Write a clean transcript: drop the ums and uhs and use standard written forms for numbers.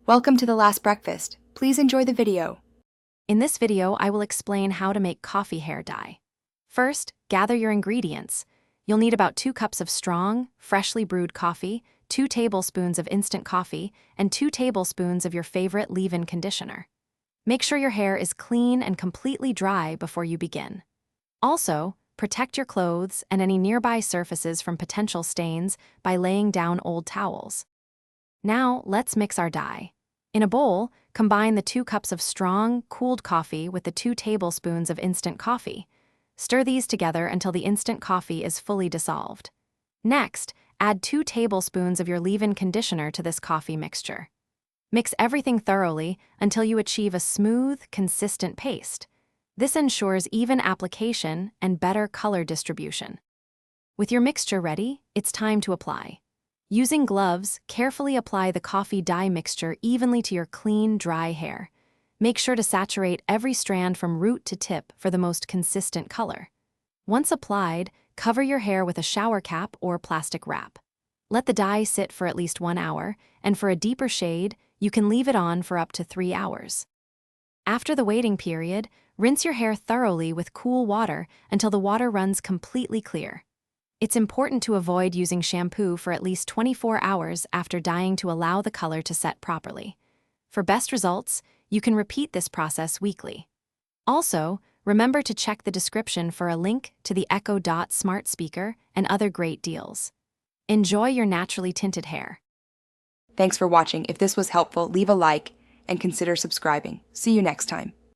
Welcome to The Last Breakfast. Please enjoy the video. In this video, I will explain how to make coffee hair dye. First, gather your ingredients. You'll need about 2 cups of strong, freshly brewed coffee, 2 tablespoons of instant coffee, and 2 tablespoons of your favorite leave-in conditioner. Make sure your hair is clean and completely dry before you begin. Also, protect your clothes and any nearby surfaces from potential stains by laying down old towels. Now, let's mix our dye. In a bowl, combine the 2 cups of strong, cooled coffee with the 2 tablespoons of instant coffee. Stir these together until the instant coffee is fully dissolved. Next, add 2 tablespoons of your leave-in conditioner to this coffee mixture. Mix everything thoroughly until you achieve a smooth, consistent paste. This ensures even application and better color distribution. With your mixture ready, it's time to apply. Using gloves, carefully apply the coffee dye mixture evenly to your clean, dry hair. Make sure to saturate every strand from root to tip for the most consistent color. Once applied, cover your hair with a shower cap or plastic wrap. Let the dye sit for at least 1 hour, and for a deeper shade, you can leave it on for up to 3 hours. After the waiting period, rinse your hair thoroughly with cool water until the water runs completely clear. It's important to avoid using shampoo for at least 24 hours after dyeing to allow the color to set properly. For best results, you can repeat this process weekly. Also, remember to check the description for a link to the Echo Dot smart speaker and other great deals. Enjoy your naturally tinted hair. Thanks for watching. If this was helpful, leave a like and consider subscribing. See you next time.